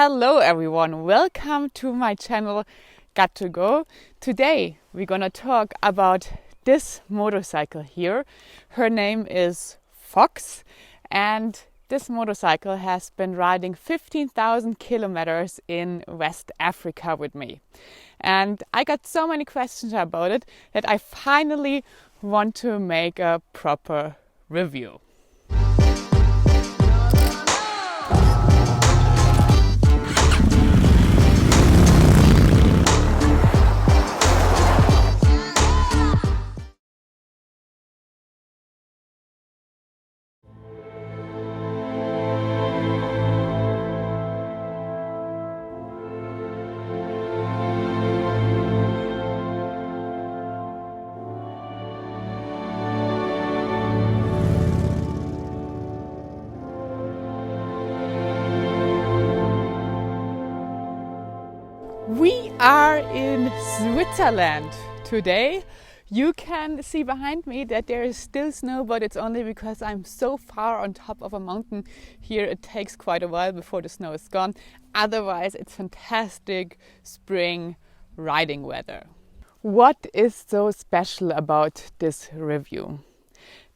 Hello everyone, welcome to my channel Got to Go. Today we're gonna talk about this motorcycle here. Her name is Fox and this motorcycle has been riding 15,000 kilometers in West Africa with me. And I got so many questions about it that I finally want to make a proper review. We are in Switzerland today. You can see behind me that there is still snow, but it's only because I'm so far on top of a mountain here. It takes quite a while before the snow is gone. Otherwise, it's fantastic spring riding weather. What is so special about this review?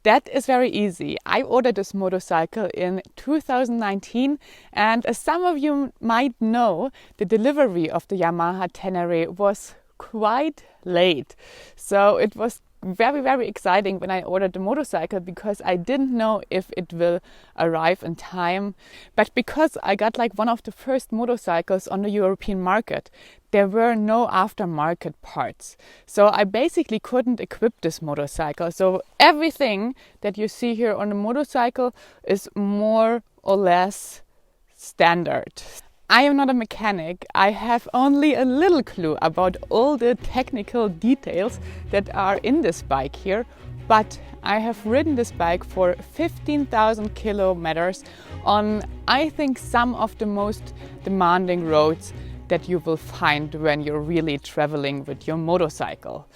That is very easy. I ordered this motorcycle in 2019 and as some of you might know, the delivery of the Yamaha Tenere was quite late. So it was very exciting when I ordered the motorcycle because I didn't know if it will arrive in time. But because I got like one of the first motorcycles on the European market, there were no aftermarket parts. So I basically couldn't equip this motorcycle. So everything that you see here on the motorcycle is more or less standard. I am not a mechanic. I have only a little clue about all the technical details that are in this bike here, but I have ridden this bike for 15,000 kilometers on, I think, some of the most demanding roads that you will find when you're really traveling with your motorcycle.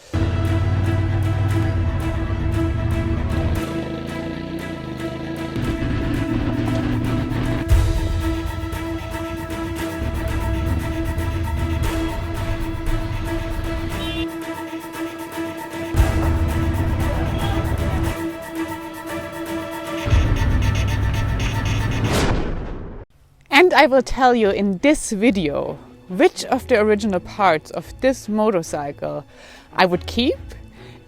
And I will tell you in this video which of the original parts of this motorcycle I would keep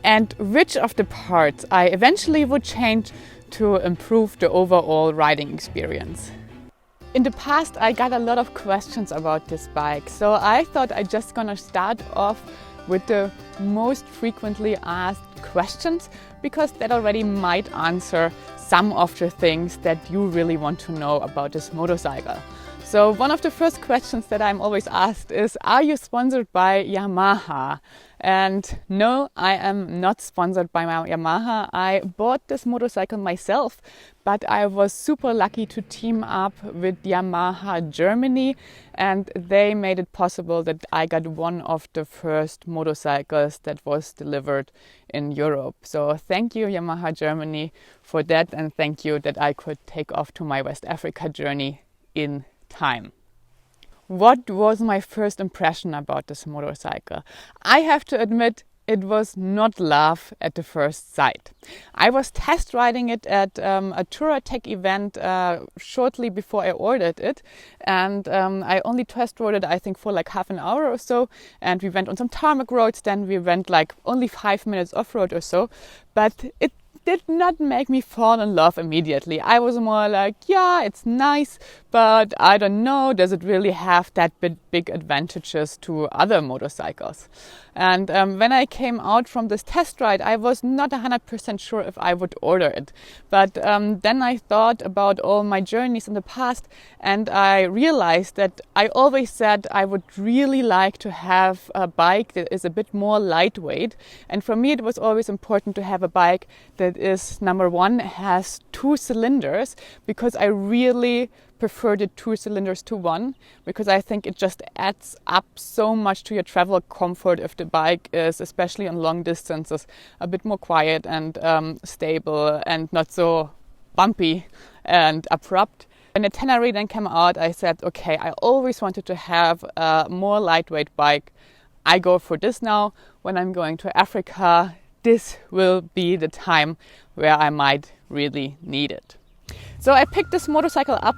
and which of the parts I eventually would change to improve the overall riding experience. In the past I got a lot of questions about this bike, so I thought I'm just gonna start off with the most frequently asked questions because that already might answer some of the things that you really want to know about this motorcycle. So one of the first questions that I'm always asked is, are you sponsored by Yamaha? And no, I am not sponsored by Yamaha. I bought this motorcycle myself, but I was super lucky to team up with Yamaha Germany and they made it possible that I got one of the first motorcycles that was delivered in Europe. So thank you Yamaha Germany for that and thank you that I could take off to my West Africa journey in time. What was my first impression about this motorcycle? I have to admit it was not love at the first sight. I was test riding it at a Touratech event shortly before I ordered it and I only test rode it I think for like half an hour or so and we went on some tarmac roads, then we went like only 5 minutes off-road or so, but it did not make me fall in love immediately. I was more like, yeah, it's nice, but I don't know, does it really have that big advantages to other motorcycles? And when I came out from this test ride, I was not 100% sure if I would order it. But then I thought about all my journeys in the past and I realized that I always said I would really like to have a bike that is a bit more lightweight. And for me, it was always important to have a bike that is, number one, has 2 cylinders because I really prefer the 2 cylinders to 1 because I think it just adds up so much to your travel comfort if the bike is, especially on long distances, a bit more quiet and stable and not so bumpy and abrupt. When the Tenere then came out, I said, okay, I always wanted to have a more lightweight bike. I go for this now. When I'm going to Africa, this will be the time where I might really need it. So I picked this motorcycle up,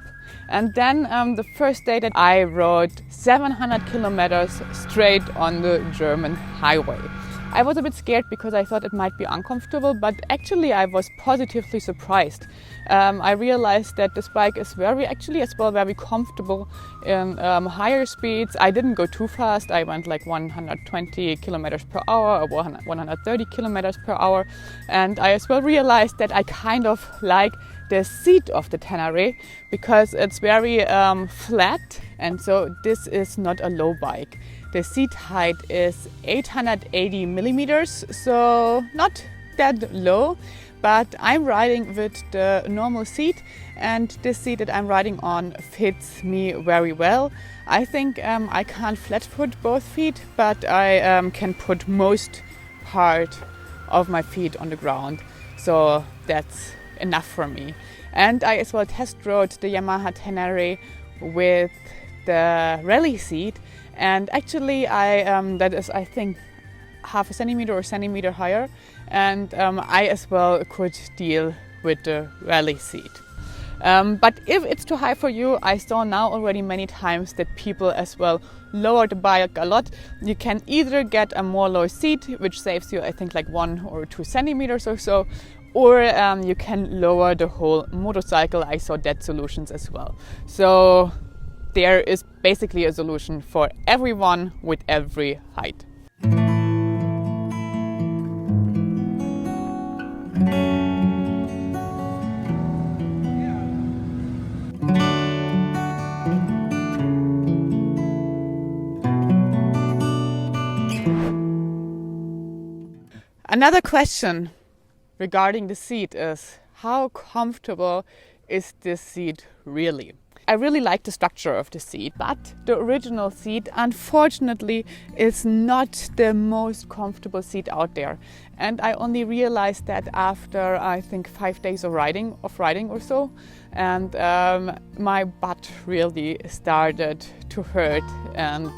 and then the first day that I rode 700 kilometers straight on the German highway. I was a bit scared because I thought it might be uncomfortable, but actually I was positively surprised. I realized that this bike is very comfortable in higher speeds. I didn't go too fast. I went like 120 kilometers per hour or 130 kilometers per hour. And I as well realized that I kind of like the seat of the Tenere because it's very flat, and so this is not a low bike. The seat height is 880 millimeters, so not that low, but I'm riding with the normal seat, and this seat that I'm riding on fits me very well. I think I can't flat foot both feet, but I can put most part of my feet on the ground, so that's enough for me. And I as well test rode the Yamaha Tenere with the rally seat, and actually that is, I think, half a centimeter or centimeter higher, and I as well could deal with the rally seat. But if it's too high for you, I saw now already many times that people as well lower the bike a lot. You can either get a more low seat, which saves you, I think, like 1 or 2 centimeters or so, or you can lower the whole motorcycle. I saw that solutions as well. So there is basically a solution for everyone with every height. Another question regarding the seat is, how comfortable is this seat really? I really like the structure of the seat, but the original seat, unfortunately, is not the most comfortable seat out there. And I only realized that after, I think, 5 days of riding or so. And my butt really started to hurt, and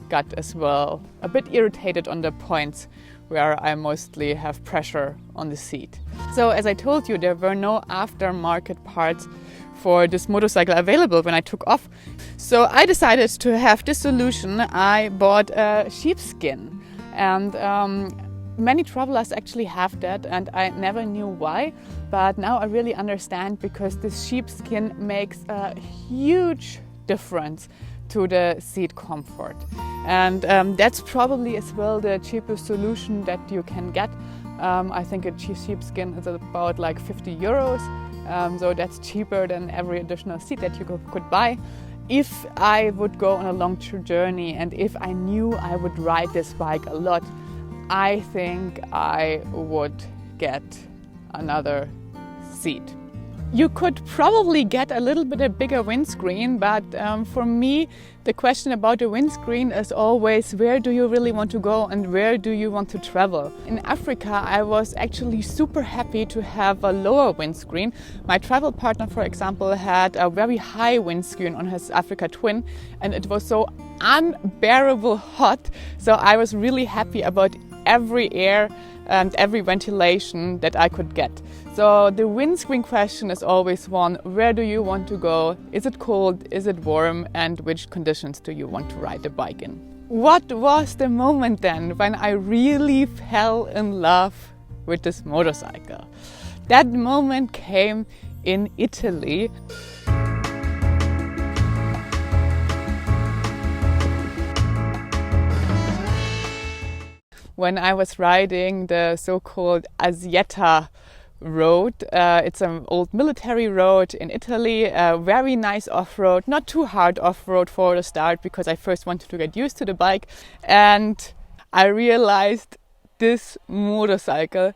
got as well a bit irritated on the points where I mostly have pressure on the seat. So as I told you, there were no aftermarket parts for this motorcycle available when I took off. So I decided to have this solution. I bought a sheepskin, and many travelers actually have that, and I never knew why, but now I really understand, because this sheepskin makes a huge difference to the seat comfort. And that's probably as well the cheapest solution that you can get. I think a sheepskin is about like 50 euros. So that's cheaper than every additional seat that you could buy. If I would go on a long journey, and if I knew I would ride this bike a lot, I think I would get another seat. You could probably get a little bit a bigger windscreen, but for me, the question about the windscreen is always, where do you really want to go and where do you want to travel? In Africa, I was actually super happy to have a lower windscreen. My travel partner, for example, had a very high windscreen on his Africa Twin, and it was so unbearable hot. So I was really happy about every air and every ventilation that I could get. So the windscreen question is always one: where do you want to go? Is it cold? Is it warm? And which conditions do you want to ride the bike in? What was the moment then when I really fell in love with this motorcycle? That moment came in Italy. When I was riding the so-called Asietta road. It's an old military road in Italy, very nice off-road, not too hard off-road for the start, because I first wanted to get used to the bike, and I realized this motorcycle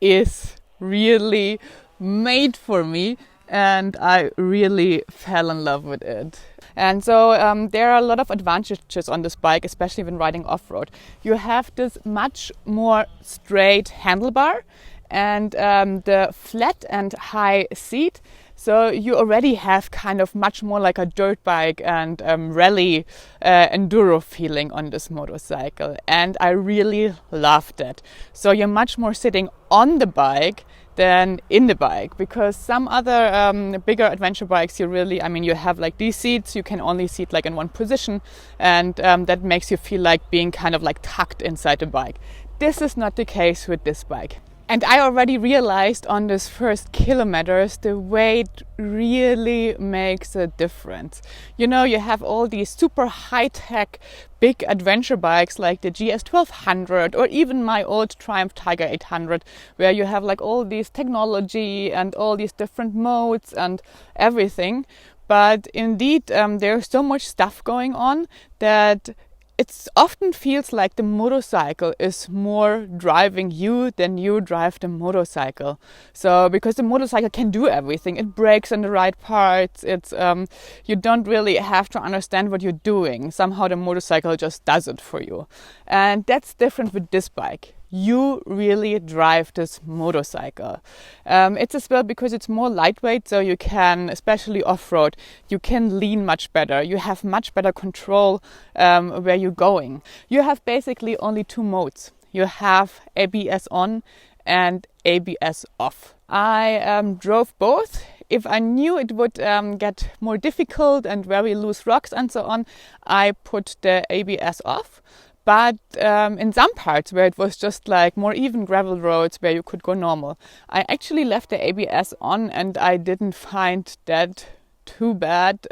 is really made for me, and I really fell in love with it. And so there are a lot of advantages on this bike, especially when riding off-road. You have this much more straight handlebar, and the flat and high seat So you already have kind of much more like a dirt bike and rally enduro feeling on this motorcycle, and I really loved it. So you're much more sitting on the bike than in the bike, because some other bigger adventure bikes, you have like these seats, you can only sit like in one position, and that makes you feel like being kind of like tucked inside the bike. This is not the case with this bike. And I already realized on this first kilometers, the weight really makes a difference. You know, you have all these super high-tech big adventure bikes like the GS 1200 or even my old Triumph Tiger 800, where you have like all these technology and all these different modes and everything. But indeed, there's so much stuff going on that it often feels like the motorcycle is more driving you than you drive the motorcycle. So because the motorcycle can do everything, it brakes in the right parts, you don't really have to understand what you're doing. Somehow the motorcycle just does it for you. And that's different with this bike. You really drive this motorcycle. It's as well because it's more lightweight, so you can, especially off-road, you can lean much better. You have much better control where you're going. You have basically only two modes. You have ABS on and ABS off. I drove both. If I knew it would get more difficult and very loose rocks and so on, I put the ABS off. But in some parts where it was just like more even gravel roads where you could go normal, I actually left the ABS on, and I didn't find that too bad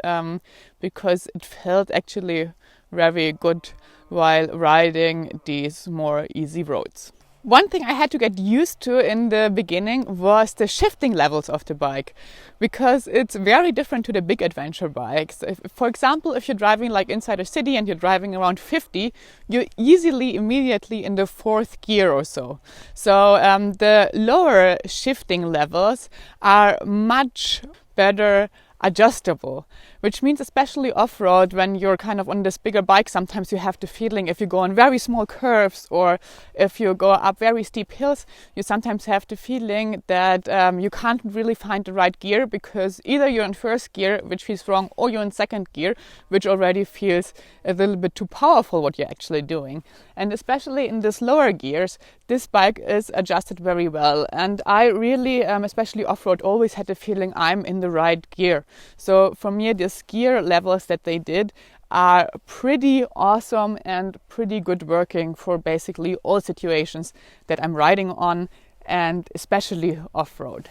because it felt actually very good while riding these more easy roads. One thing I had to get used to in the beginning was the shifting levels of the bike, because it's very different to the big adventure bikes. For example, if you're driving like inside a city and you're driving around 50, you're easily immediately in the fourth gear or so. So the lower shifting levels are much better adjustable, which means especially off-road, when you're kind of on this bigger bike, sometimes you have the feeling if you go on very small curves or if you go up very steep hills, you sometimes have the feeling that you can't really find the right gear, because either you're in first gear, which feels wrong, or you're in second gear, which already feels a little bit too powerful what you're actually doing. And especially in these lower gears, this bike is adjusted very well. And I really, especially off-road, always had the feeling I'm in the right gear. So for me, these gear levels that they did are pretty awesome and pretty good working for basically all situations that I'm riding on, and especially off-road.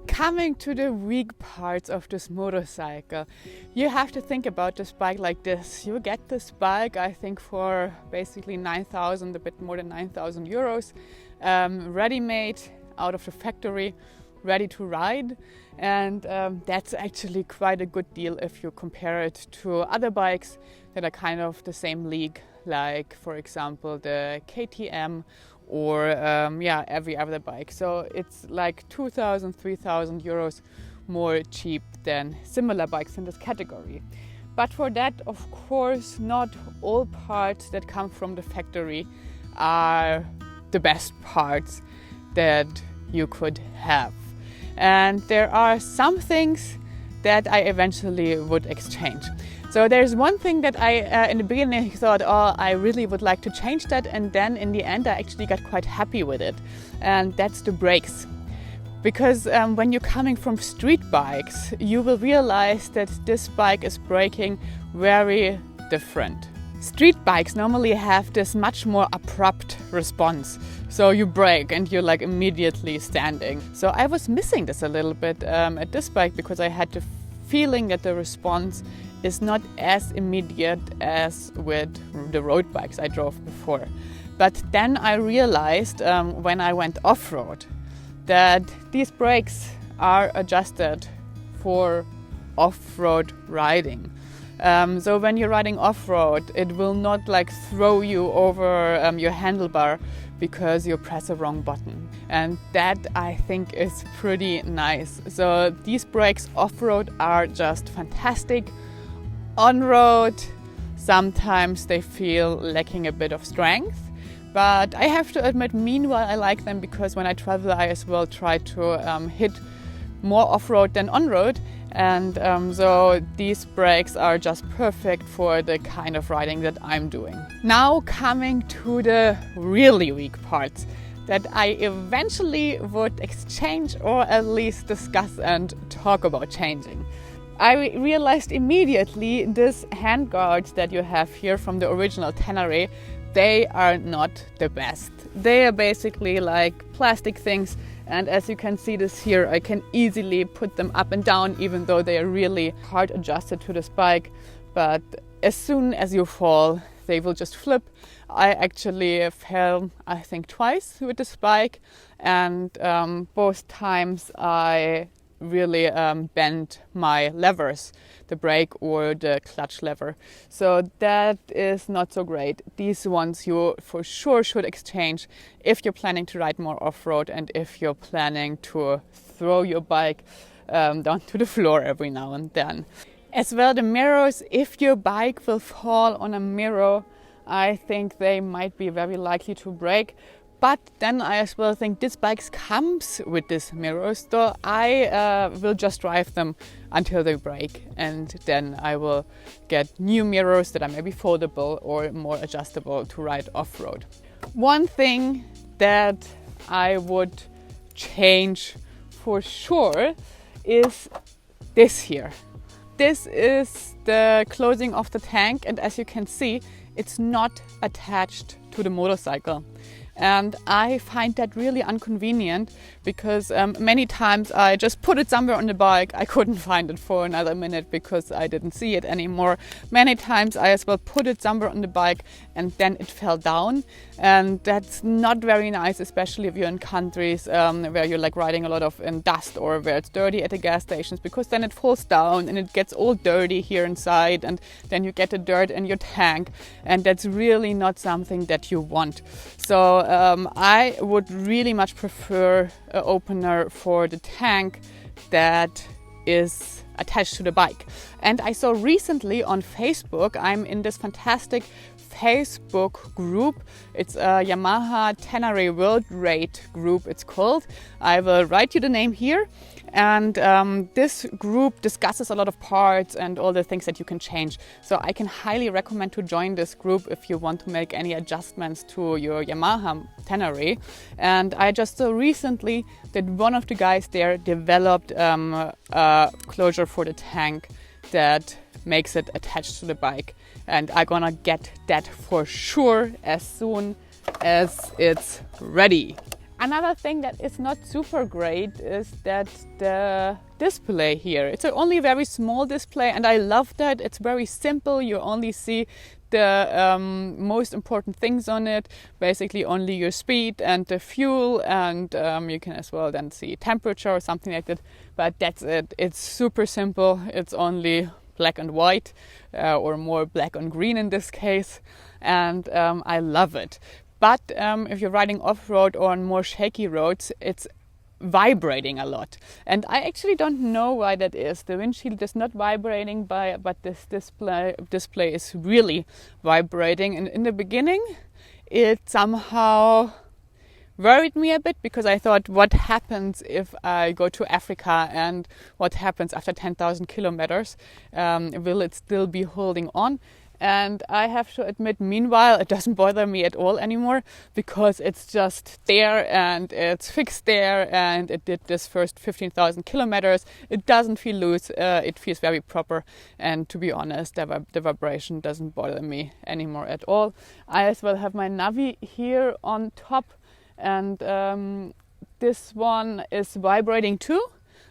Coming to the weak parts of this motorcycle, you have to think about this bike like this. You get this bike, I think, for basically 9,000, a bit more than 9,000 euros, ready-made out of the factory, ready to ride. And that's actually quite a good deal if you compare it to other bikes that are kind of the same league, like, for example, the KTM or every other bike. So it's like 2,000, 3,000 euros more cheap than similar bikes in this category. But for that, of course, not all parts that come from the factory are the best parts that you could have. And there are some things that I eventually would exchange. So there's one thing that I, in the beginning, thought, oh, I really would like to change that. And then in the end, I actually got quite happy with it. And that's the brakes. Because when you're coming from street bikes, you will realize that this bike is braking very different. Street bikes normally have this much more abrupt response. So you brake and you're like immediately standing. So I was missing this a little bit at this bike, because I had the feeling that the response is not as immediate as with the road bikes I drove before. But then I realized when I went off-road that these brakes are adjusted for off-road riding. So when you're riding off-road, it will not like throw you over your handlebar because you press the wrong button. And that I think is pretty nice. So these brakes off-road are just fantastic. On-road, sometimes they feel lacking a bit of strength. But I have to admit, meanwhile, I like them because when I travel, I as well try to hit more off-road than on-road. And so these brakes are just perfect for the kind of riding that I'm doing. Now coming to the really weak parts that I eventually would exchange or at least discuss and talk about changing. I realized immediately this handguards that you have here from the original Tenere, they are not the best. They are basically like plastic things. And as you can see this here, I can easily put them up and down, even though they are really hard adjusted to this bike. But as soon as you fall, they will just flip. I actually fell, I think, twice with this bike. And both times I really bent my levers, the brake or the clutch lever. So that is not so great. These ones you for sure should exchange if you're planning to ride more off-road and if you're planning to throw your bike down to the floor every now and then. As well, the mirrors, if your bike will fall on a mirror, I think they might be very likely to break. But then I as well think this bike comes with these mirrors, so I will just drive them until they break, and then I will get new mirrors that are maybe foldable or more adjustable to ride off-road. One thing that I would change for sure is this here. This is the closing of the tank, and as you can see, it's not attached to the motorcycle. And I find that really inconvenient because many times I just put it somewhere on the bike. I couldn't find it for another minute because I didn't see it anymore. Many times I as well put it somewhere on the bike and then it fell down. And that's not very nice, especially if you're in countries where you're like riding a lot of in dust or where it's dirty at the gas stations, because then it falls down and it gets all dirty here inside, and then you get the dirt in your tank, and that's really not something that you want. So I would really much prefer an opener for the tank that is attached to the bike. And I saw recently on Facebook, I'm in this fantastic Facebook group. It's a Yamaha Ténéré World Rate group, it's called. I will write you the name here. And this group discusses a lot of parts and all the things that you can change. So I can highly recommend to join this group if you want to make any adjustments to your Yamaha Tenere. And I just saw recently that one of the guys there developed a closure for the tank that makes it attached to the bike. And I'm gonna get that for sure as soon as it's ready. Another thing that is not super great is that the display here. It's only a very small display, and I love that. It's very simple. You only see the most important things on it, basically only your speed and the fuel, and you can as well then see temperature or something like that. But that's it. It's super simple. It's only black and white, or more black and green in this case, and I love it. But if you're riding off-road or on more shaky roads, it's vibrating a lot. And I actually don't know why that is. The windshield is not vibrating, but this display is really vibrating. And in the beginning, it somehow worried me a bit, because I thought, what happens if I go to Africa, and what happens after 10,000 kilometers? Will it still be holding on? And I have to admit, meanwhile, it doesn't bother me at all anymore, because it's just there and it's fixed there, and it did this first 15,000 kilometers. It doesn't feel loose, it feels very proper, and to be honest, the vibration doesn't bother me anymore at all. I as well have my Navi here on top, and this one is vibrating too.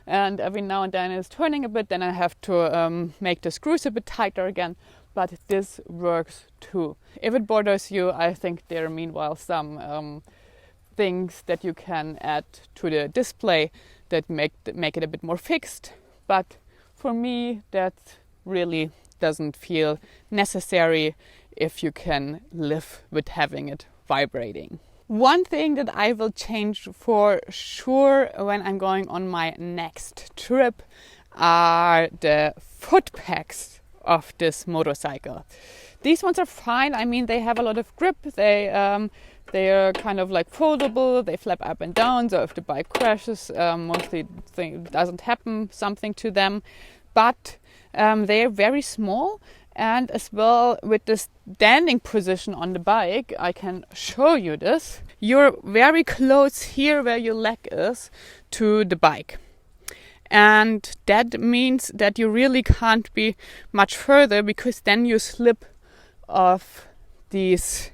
And every now and then it's turning a bit, then I have to make the screws a bit tighter again. But this works too. If it bothers you, I think there are meanwhile some things that you can add to the display that make it a bit more fixed. But for me, that really doesn't feel necessary if you can live with having it vibrating. One thing that I will change for sure when I'm going on my next trip are the foot pegs of this motorcycle. These ones are fine. I mean, they have a lot of grip. They are kind of like foldable. They flap up and down. So if the bike crashes, mostly doesn't happen something to them. But they are very small. And as well with the standing position on the bike, I can show you this. You're very close here where your leg is to the bike. And that means that you really can't be much further, because then you slip off these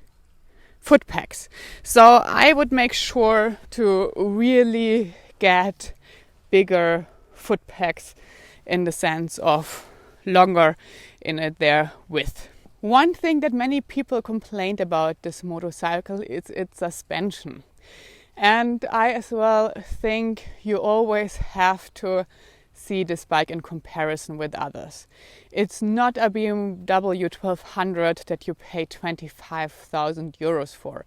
foot pegs. So I would make sure to really get bigger foot pegs in the sense of longer in their width. One thing that many people complained about this motorcycle is its suspension. And I as well think you always have to see this bike in comparison with others. It's not a BMW 1200 that you pay 25,000 euros for.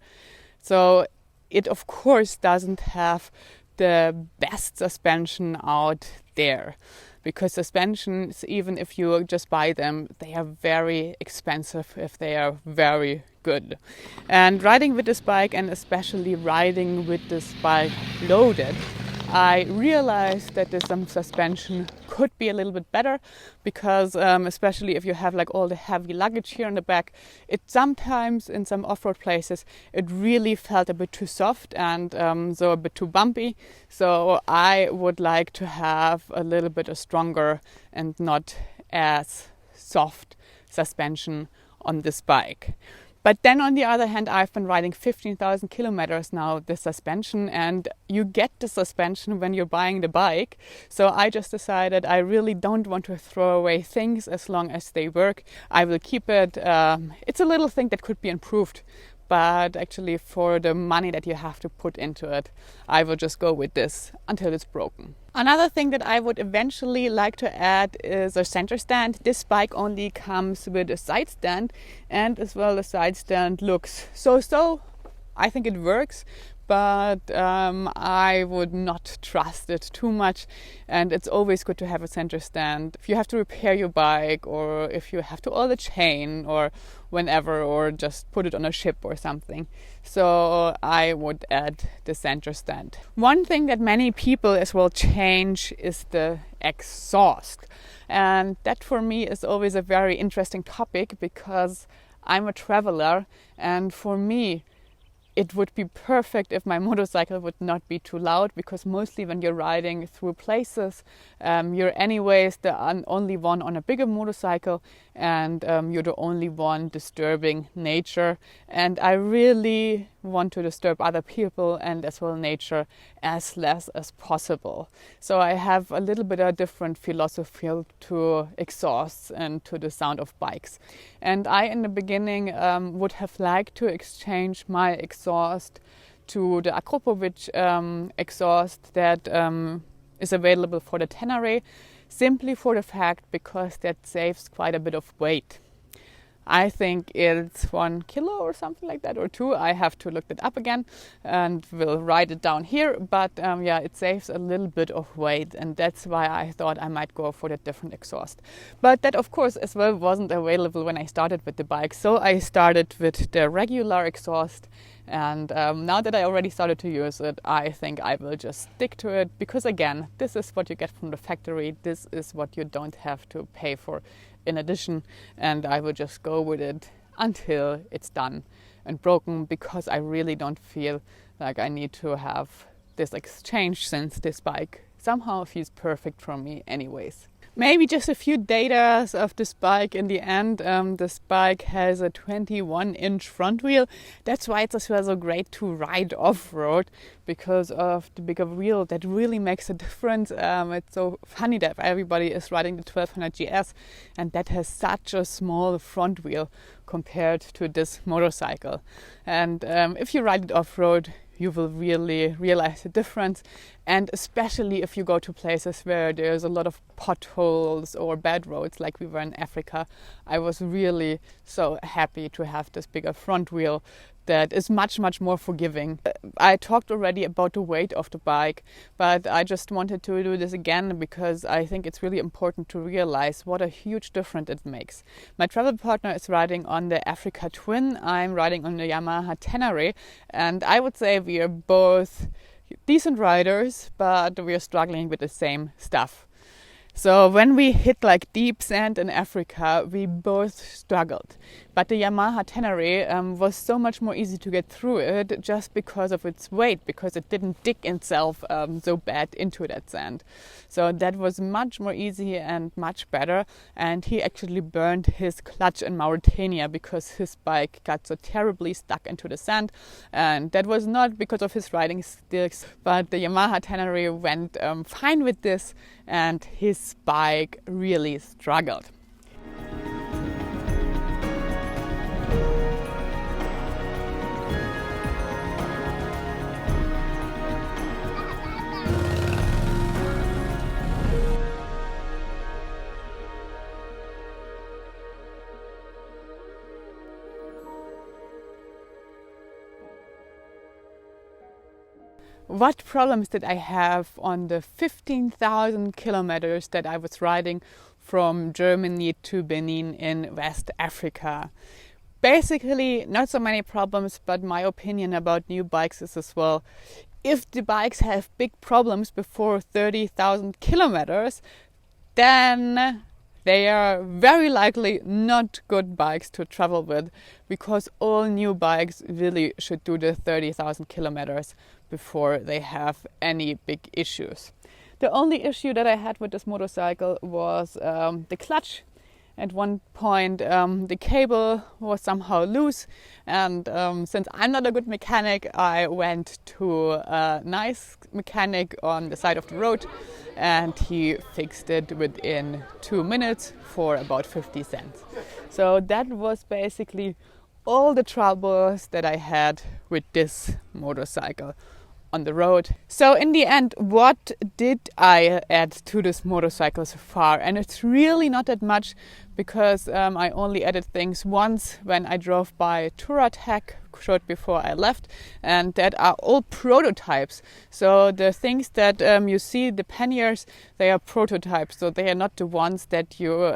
So it of course doesn't have the best suspension out there, because suspensions, even if you just buy them, they are very expensive if they are very good. And riding with this bike, and especially riding with this bike loaded, I realized that the suspension could be a little bit better, because especially if you have like all the heavy luggage here in the back, it sometimes in some off-road places it really felt a bit too soft and so a bit too bumpy. So I would like to have a little bit of stronger and not as soft suspension on this bike. But then on the other hand, I've been riding 15,000 kilometers now, the suspension, and you get the suspension when you're buying the bike. So I just decided I really don't want to throw away things as long as they work. I will keep it. It's a little thing that could be improved, but actually for the money that you have to put into it, I will just go with this until it's broken. Another thing that I would eventually like to add is a center stand. This bike only comes with a side stand, and as well the side stand looks so. I think it works, but I would not trust it too much, and it's always good to have a center stand if you have to repair your bike, or if you have to oil the chain, or whenever, or just put it on a ship or something. So I would add the center stand. One thing that many people as well change is the exhaust, and that for me is always a very interesting topic, because I'm a traveler, and for me it would be perfect if my motorcycle would not be too loud, because mostly when you're riding through places, you're anyways the only one on a bigger motorcycle, and you're the only one disturbing nature. And I really want to disturb other people and as well nature as less as possible. So I have a little bit of a different philosophy to exhausts and to the sound of bikes. And I, in the beginning, would have liked to exchange my exhaust to the Akropovic exhaust that is available for the Tenere, simply for the fact because that saves quite a bit of weight. I think it's 1 kilo or something like that, or 2. I have to look that up again and will write it down here. But yeah, it saves a little bit of weight, and that's why I thought I might go for the different exhaust. But that, of course, as well wasn't available when I started with the bike. So I started with the regular exhaust. And now that I already started to use it, I think I will just stick to it, because again, this is what you get from the factory. This is what you don't have to pay for in addition, and I will just go with it until it's done and broken, because I really don't feel like I need to have this exchange, since this bike somehow feels perfect for me anyways. Maybe just a few data of this bike in the end. This bike has a 21-inch front wheel. That's why it's as well so great to ride off-road, because of the bigger wheel. That really makes a difference. It's so funny that everybody is riding the 1200 GS, and that has such a small front wheel compared to this motorcycle. And if you ride it off-road, you will really realize the difference. And especially if you go to places where there's a lot of potholes or bad roads, like we were in Africa, I was really so happy to have this bigger front wheel that is much more forgiving. I talked already about the weight of the bike, but I just wanted to do this again because I think it's really important to realize what a huge difference it makes. My travel partner is riding on the Africa Twin. I'm riding on the Yamaha Tenere, and I would say we are both decent riders, but we are struggling with the same stuff. So when we hit like deep sand in Africa, we both struggled. But the Yamaha Ténéré was so much more easy to get through it just because of its weight, because it didn't dig itself so bad into that sand. So that was much more easy and much better. And he actually burned his clutch in Mauritania because his bike got so terribly stuck into the sand. And that was not because of his riding skills, but the Yamaha Ténéré went fine with this, and his bike really struggled. What problems did I have on the 15,000 kilometers that I was riding from Germany to Benin in West Africa? Basically, not so many problems, but my opinion about new bikes is as well, if the bikes have big problems before 30,000 kilometers, then they are very likely not good bikes to travel with, because all new bikes really should do the 30,000 kilometers before they have any big issues. The only issue that I had with this motorcycle was the clutch. At one point the cable was somehow loose, and since I'm not a good mechanic, I went to a nice mechanic on the side of the road, and he fixed it within 2 minutes for about 50 cents. So that was basically all the troubles that I had with this motorcycle on the road. So in the end, what did I add to this motorcycle so far? And it's really not that much, because I only added things once when I drove by Touratech short before I left, and that are all prototypes. So the things that you see, the panniers, they are prototypes, so they are not the ones that you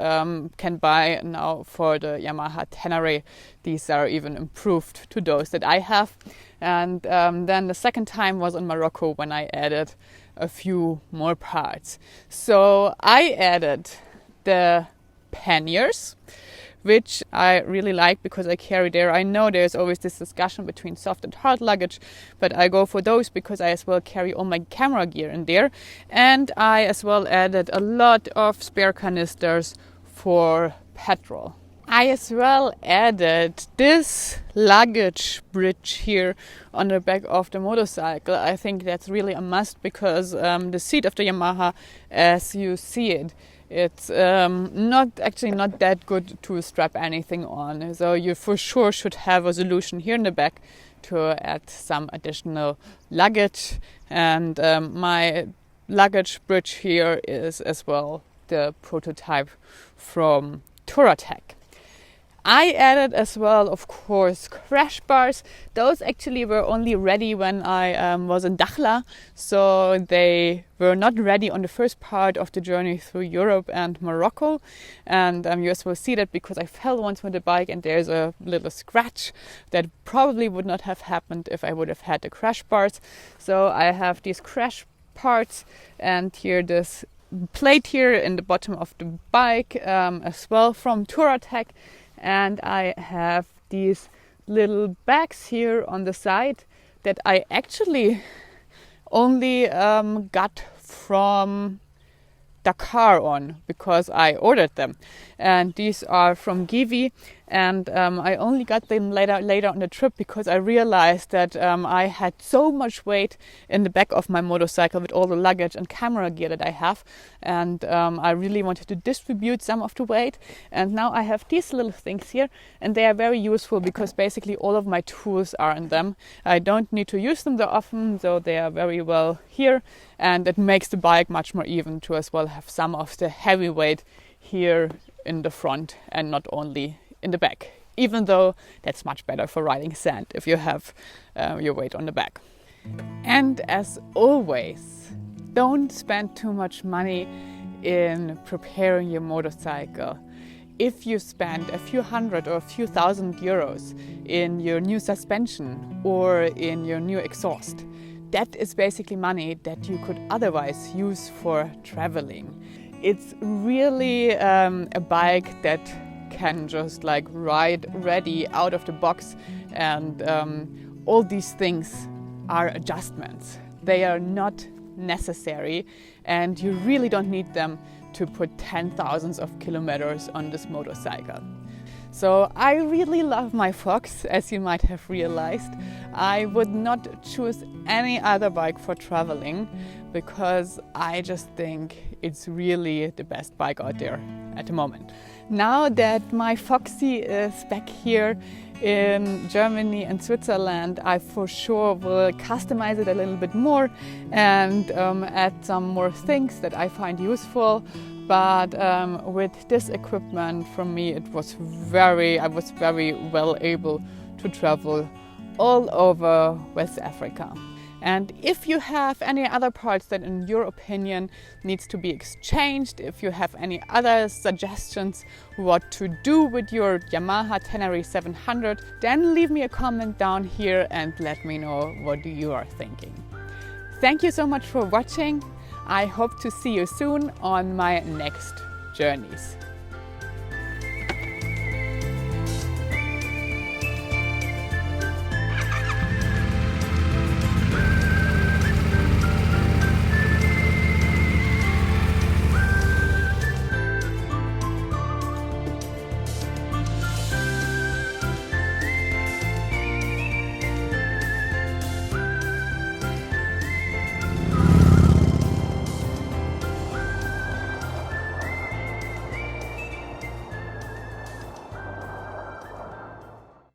can buy now for the Yamaha Tenere. These are even improved to those that I have. And then the second time was in Morocco, when I added a few more parts. So I added the panniers, which I really like because I carry there. I know there's always this discussion between soft and hard luggage, but I go for those because I as well carry all my camera gear in there. And I as well added a lot of spare canisters for petrol. I as well added this luggage bridge here on the back of the motorcycle. I think that's really a must, because the seat of the Yamaha, as you see it, it's not that good to strap anything on. So you for sure should have a solution here in the back to add some additional luggage. And my luggage bridge here is as well the prototype from Touratech. I added as well, of course, crash bars. Those actually were only ready when I was in Dakhla, so they were not ready on the first part of the journey through Europe and Morocco. And you as well see that because I fell once with the bike, and there's a little scratch that probably would not have happened if I would have had the crash bars. So I have these crash parts, and here this plate here in the bottom of the bike as well from Touratech. And I have these little bags here on the side that I actually only got from Dakar on, because I ordered them. And these are from Givi, and I only got them later on the trip because I realized that I had so much weight in the back of my motorcycle with all the luggage and camera gear that I have, and I really wanted to distribute some of the weight. And now I have these little things here, and they are very useful because basically all of my tools are in them. I don't need to use them that often, so they are very well here, and it makes the bike much more even to as well have some of the heavy weight here in the front and not only in the back, even though that's much better for riding sand if you have your weight on the back. And as always, don't spend too much money in preparing your motorcycle. If you spend a few hundred or a few thousand euros in your new suspension or in your new exhaust, that is basically money that you could otherwise use for traveling. It's really a bike that can just like ride ready out of the box, and all these things are adjustments. They are not necessary, and you really don't need them to put 10,000s of kilometers on this motorcycle. So I really love my Fox, as you might have realized. I would not choose any other bike for traveling because I just think it's really the best bike out there at the moment. Now that my Foxy is back here in Germany and Switzerland, I for sure will customize it a little bit more and add some more things that I find useful. But with this equipment, for me, I was very well able to travel all over West Africa. And if you have any other parts that in your opinion needs to be exchanged, if you have any other suggestions what to do with your Yamaha Tenere 700, then leave me a comment down here and let me know what you are thinking. Thank you so much for watching. I hope to see you soon on my next journeys.